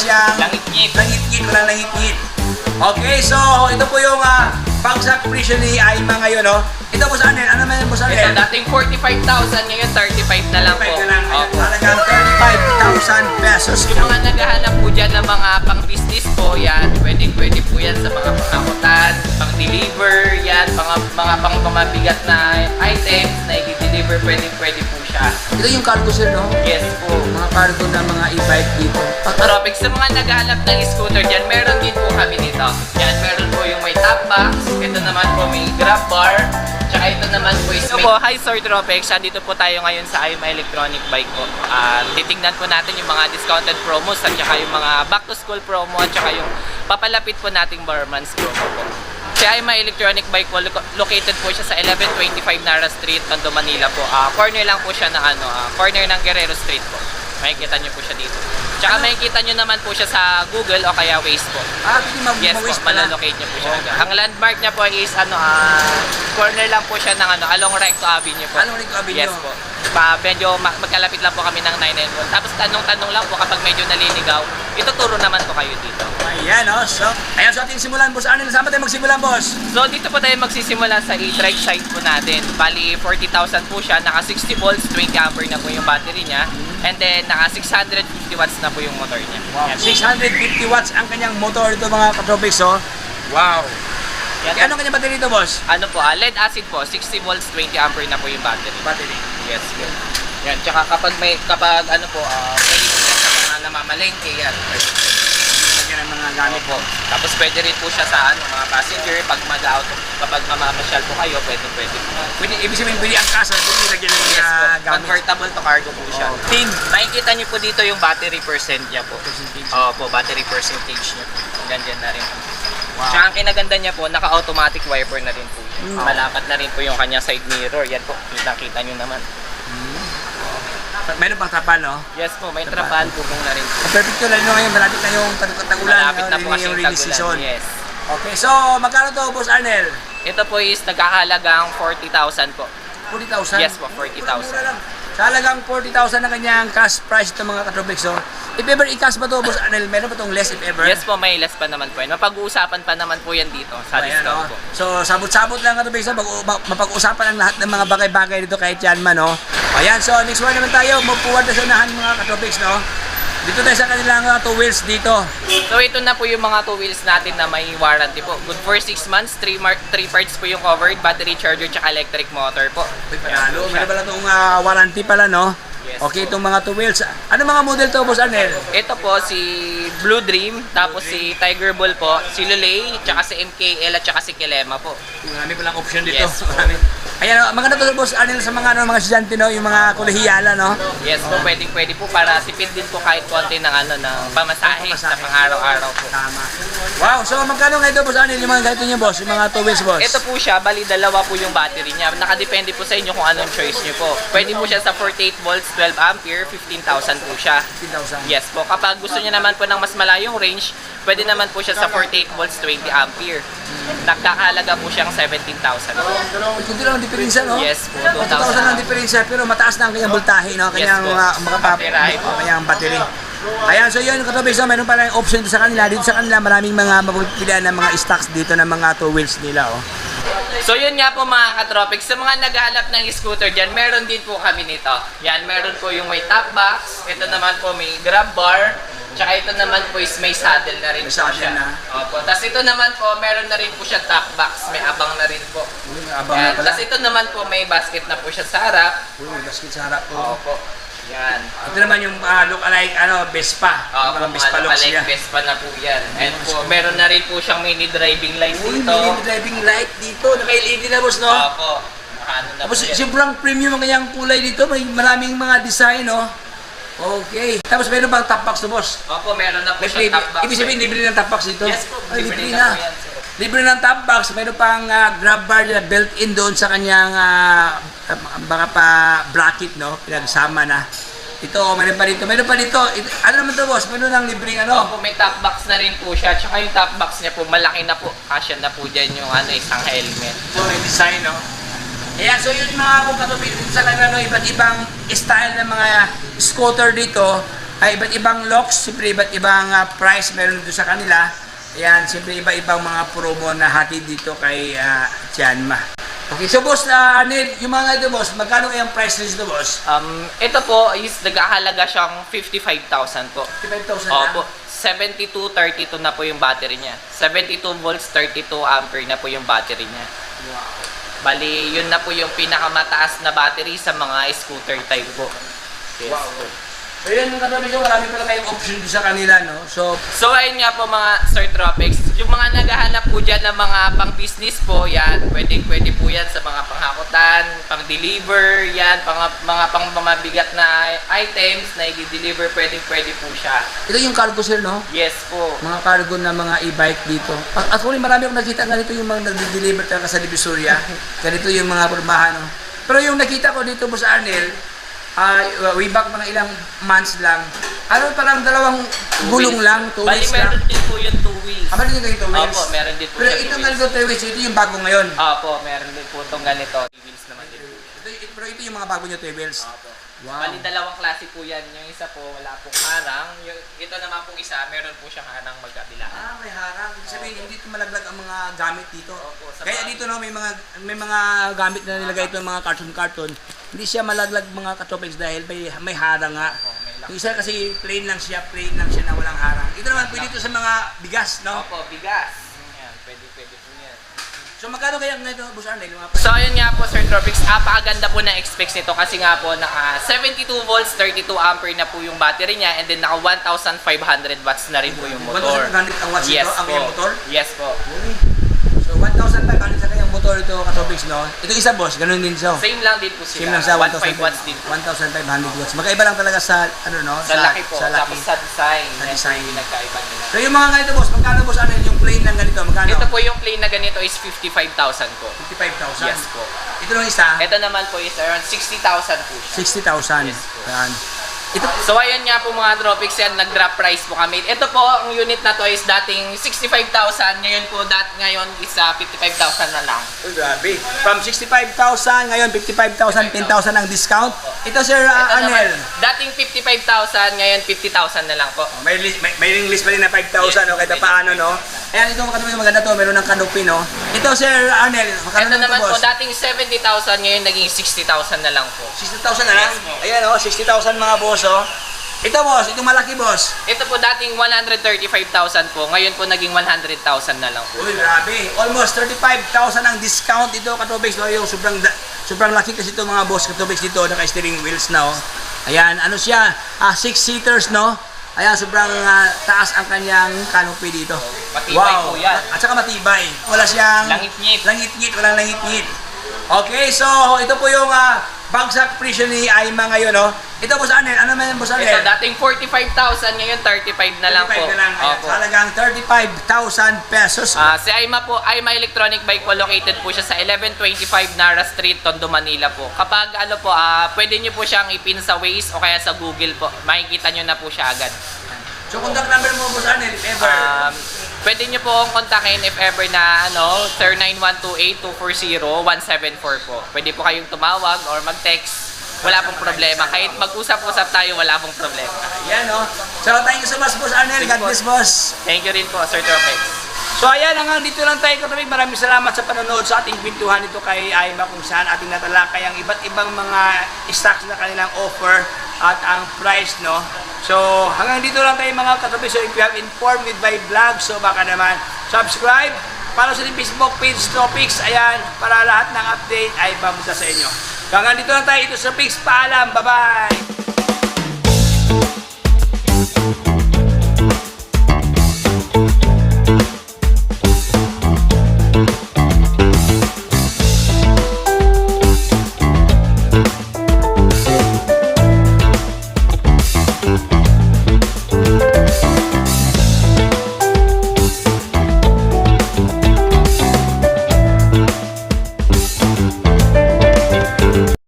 siyang langit-ngit. langit-ngit, walang langit-ngit. Okay, so ito po yung pagsak presyo ni Aima ngayon, no? Ito po saan ano naman po saan Ito dating 45,000, ngayon 35 na lang po. Opo. Talagang 35,000 pesos. Yung mga naghahanap po dyan ng mga pang-business po, yan, pwede po yan sa mga pangakutan, pang-deliver, yan, mga pang-pamabigat na items na i-deliver, pwede po siya. Ito yung cargo sir, no? Yes po. Mga cargo na mga e-bike dito. Tropic, sa mga naghahanap ng scooter dyan, meron din po kami dito. Yan, meron po yung may top box, ito naman po may grab bar, tsaka ito naman po is may... Hi Sir Tropic, dito po tayo ngayon sa Aima Electronic Bike po. Titingnan po natin yung mga discounted promos at tsaka yung mga back to school promo at tsaka yung papalapit po nating Barman's promo po. Si Aima Electronic Bike po, located po siya sa 1125 Nara Street, Tondo, Manila po. Corner lang po siya ng corner ng Guerrero Street po. Makikita nyo po siya dito. Tsaka makikita nyo naman po siya sa Google o kaya Waze po. Yes po, malalocate nyo po siya. Ang landmark niya po is corner lang po siya ng along Recto Avenue po. Along Recto Avenue? Yes po. Medyo magkalapit lang po kami ng 991. Tapos tanong-tanong lang po kapag medyo naliligaw, ituturo naman po kayo dito. Ayan, no? So ating simulan, boss. Ano, saan ba tayo magsimulan, boss? So dito po tayo magsisimula sa e-trike side po natin. Bali 40,000 po siya, naka 60 volts, 20 ampere na po yung battery niya. And then naka 650 watts na po yung motor niya. Wow. 650 watts ang kanyang motor ito mga katropics, oh. Wow. Yan, Anong kanyang battery ito, boss? ano po, lead acid po, 60 volts, 20 ampere na po yung battery. Battery. Yes, good. Yan, tsaka kapag ano po, pwede po siya sa mga namamalengke yan. Lagyan ng mga gamit po. Tapos pwede rin po siya sa mga passenger, pag mag-auto, kapag mamamasyal po kayo, pwede po. Pwede, ibig sabihin, pwede ang kasa, pwede lagyan ng mga Yes po, gamit. convertible to cargo po siya. Oh. Tin, makikita niyo po dito yung battery percent niya po. Opo, battery percentage niya po. Ganyan na rin po. Wow. Tsaka ang kinaganda niya po, naka-automatic wiper na rin po. Malapat na rin po yung kanya side mirror. Yan po, kita niyo naman. Meron pang trapal, no? Yes po, may trapal po na rin po. Perfecto na ngayon, malapit na yung tagulan. Malapit na po kasi yung yung rainy season. tagulan. Yes. Okay, so magkano to, Boss Arnel? Ito po is nagkakahalagang 40,000 po. 40,000? Yes po, 40,000. Mura lang. Sa halagang 40,000 na kanyang cash price itong mga katropics, so if ever i-cash ba to, Boss Arnel, meron ba itong less if ever? Yes po, may less pa naman po yan. Mapag-uusapan pa naman po yan dito sa Ayan, discount no? po. So, sabot-sabot lang katropics, so, mapag-uusapan ang lahat ng mga bagay-bagay dito kahit yan man, no? Ayan, so next one naman tayo, magpuwad na sa unahan mga katropics, no? Dito tayo sa kanilang 2 wheels dito. So ito na po yung mga 2 wheels natin na may warranty po. Good for 6 months, 3 parts po yung covered, battery charger tsaka electric motor po. Panalo, meron pala itong warranty pala, no? Yes, okay, po. itong mga 2 wheels. Ano mga model to, Boss Arnel? Ito po si Blue Dream, tapos si Tiger Bull po, si Lulay, tsaka si MKL at tsaka si Kilema po. Marami palang option dito. Yes, po. Ayan, maganda to, Boss Arnel, sa mga mga estudyante, no? Yung mga kolehiyala, no? Yes po, pwede po para tipid din po kahit konti ng ng pamasahe sa pang-araw-araw po. Tama. Wow, so magkano nga ito, Boss Arnel, yung mga ganito niyo, boss? Yung mga 2 wheels, boss? Ito po siya, bali dalawa po yung battery niya. Nakadepende po sa inyo kung anong choice niyo po. Pwede po siya sa 48 volts, 12 ampere, 15,000 po siya. 15,000. Yes po, kapag gusto niyo naman po ng mas malayong range, pwede naman po siya sa 48 volts, 20 ampere. Nagkakahalaga po siyang 17,000. Kunti lang ang diferensya, no? Yes po, 2,000 ang diferensya, pero mataas na ang kanyang voltahe, no? Kanyang Battery po. kanyang battery. Ayan, so yun, katabi, so meron pala yung option sa kanila. Dito sa kanila, maraming mga mapagpilian ng mga stocks dito ng mga 2 wheels nila, oh. So yun nga po mga katropics, sa mga naghahanap ng scooter dyan, meron din po kami nito. Yan, meron po yung may top box, ito naman po may grab bar, tsaka ito naman po is may saddle na rin May po saddle siya. na. Opo. Tapos ito naman po, meron na rin po siya top box, may abang na rin po. Uy, may abang na pala. Tapos ito naman po, may basket na po siya sa harap. Uy, may basket sa harap po. Opo. Yan. Ito naman yung look alike, Vespa. Opo, Mga Vespa looks like niya. Vespa na po yan. And po, meron na rin po siyang mini driving light Uy, dito. mini driving light dito. Naka-LED na, boss, no? Opo. Ano na po Tapos yan. sobrang premium ang kanyang kulay dito. May maraming mga design, no? Okay. Tapos meron bang top box to, boss? Opo, meron na po siyang top box. Ibig sabihin, libre ng top box dito? Yes po, Ay, libre libre na na. po yan, sir. Libre ng top box. Meron pang grab bar na built-in doon sa kanyang baka pa bracket, no? Pinagsama na. Ito, meron pa dito. Meron pa dito. Ano naman to, boss? Meron ng libreng ano? Opo, may top box na rin po siya. Tsaka yung top box niya po, malaki na po. Kasya na po dyan yung isang helmet. So, may design, no? Ayan, so yun mga kung katupid sa kanila, no, iba't ibang style ng mga scooter dito. Ay, iba't ibang locks, siyempre iba't ibang price meron dito sa kanila. Ayan, siyempre iba-ibang mga promo na hatid dito kay Tianma. Okay, so boss, Arnel, yung mga ito boss, magkano kayang price nito boss? Ito po is nag-ahalaga siyang 55,000 po. 55,000 lang? Opo, 72-32 na po yung battery niya. 72 volts, 32 ampere na po yung battery niya. Wow. Bali, yun na po yung pinakamataas na battery sa mga scooter type po. Yes. Wow. So yun, katabi ko, marami pala kayong option doon sa kanila, no? So ayun nga po mga Sir Tropics, yung mga naghahanap po dyan ng mga pang-business po, yan, pwede po yan sa mga panghakutan, pang-deliver, yan, mga pang-mamabigat na items na i-deliver, pwede po siya. ito yung cargo sir, no? Yes po. Mga cargo na mga e-bike dito. Actually, marami akong nakita ganito yung mga nag-deliver talaga sa Divisoria. Ganito yung mga pormahan, no? Pero yung nakita ko dito po sa Arnel, way back mga ilang months lang. Ano parang dalawang gulong lang, 2 Bali, wheels lang. meron din po yung 2 wheels. Meron din yung 2 wheels? Opo, meron din po Pero yung itong 2 wheels. ganito 2 wheels, ito yung bago ngayon. Opo, meron din po itong ganito. 2 wheels naman din. Pero ito yung mga bago niya 2 wheels. Opo. Wow. Bali, dalawang klase po yan. Yung isa po, wala pong harang. Ito naman pong isa, meron po siyang harang magkabilaan. May harang. Ibig sabihin, hindi ito malaglag ang mga gamit dito. Opo, sa Kaya bagay. dito no, may mga gamit na nilagay ito, mga carton. Hindi siya malaglag mga katopics dahil may harang nga. Opo, may lock. Yung isa kasi plain lang siya na walang harang. Ito naman pwede ito sa mga bigas, no? Opo, bigas. Yan, pwede po yan. So magkano kaya ngayon ito, Boss Arnel? So ayun nga po Sir Tropics, apakaganda po ng specs nito kasi nga po naka 72 volts, 32 ampere na po yung battery niya and then naka 1,500 watts na rin po yung motor. 1,500 ang watts Yes ito, ang po. iyong motor? Yes po. So 1,500 sa kanyang motor ito, katopics, no? Ito isa, boss, ganun din siya. Same lang din po sila. Same lang sa 1,500 watts din. 1,500 watts. Magkaiba lang talaga sa, ano no? Sa laki po, Sa tapos laki. sa design. Sa design. Yung nagkaiba nila. So yung mga ganito, boss, magkano, boss Arnel, yung plain ng ganito, magkano? Ito po yung plain na ganito is 55,000 po. 55,000. Yes po. Ito lang isa, Ito naman po is around 60,000 po siya. 60,000. Yes po. Ayan. Ito, So ayan nga po mga Tropics yan, nag-drop price po kami. Ito po, ang unit na to is dating 65,000, ngayon po ngayon is 55,000 na lang. oh, grabe. From 65,000, ngayon 55,000, 10,000 ang discount. Ito, Sir Ito Arnel. naman, dating 55,000, ngayon 50,000 na lang po. May ring list pa rin na 5,000, no? Kahit na paano, no? Ayan, ito maganda to, meron ng kanupi, no? Ito, Sir Arnel, magkano Ito na naman ito, po, boss? dating 70,000, ngayon naging 60,000 na lang po. 60,000 na lang? Yes, po. Ayan, oh, 60,000 mga boss, oh. Ito, boss, itong malaki, boss. Ito po dating 135,000 po, ngayon po naging 100,000 na lang po. Uy, grabe. Almost 35,000 ang discount dito, katobiks, no? Yung sobrang laki kasi ito, mga boss, katobiks dito, naka-steering wheels na, oh. Ayan, ano siya? 6-seaters, no? Ayan, sobrang taas ang kanyang canopy dito. Matibay po yan. At saka matibay. Wala siyang... Langit-ngit. Langit-ngit, walang langit-ngit. Okay, so ito po yung bagsak presyo ni Aima ngayon, no? Ito, Boss Arnel, ano naman Boss Arnel? Ito dating 45,000, ngayon 35 na lang po. 35 na lang. Ayan, Opo. halagang 35,000 pesos. Si Aima po, Aima Electronic Bike po, located po siya sa 1125 Nara Street, Tondo, Manila po. Kapag ano po, pwede nyo po siyang ipin sa Waze o kaya sa Google po. Makikita nyo na po siya agad. So, contact number mo, Boss Arnel, if ever. Pwede nyo po akong kontakin if ever na 0912-8240-174 po. Pwede po kayong tumawag or mag-text. Wala pong problema. Kahit mag-usap-usap tayo, wala pong problema. Ayan, no? So, thank you so much, Boss Arnel. God bless, boss. Thank you rin po, Sir Tropex. So ayan, hanggang dito lang tayo katabig. Maraming salamat sa panonood sa ating kwentuhan ito kay Aima kung saan ating natalakay ang iba't ibang mga stocks na kanilang offer at ang price, no? So hanggang dito lang tayo mga katabig. So if you have informed with my vlog, so baka naman subscribe, follow sa Facebook page Tropics, ayan, para lahat ng update ay pamunta sa inyo. Hanggang dito lang tayo, ito sa Pix, paalam, bye-bye!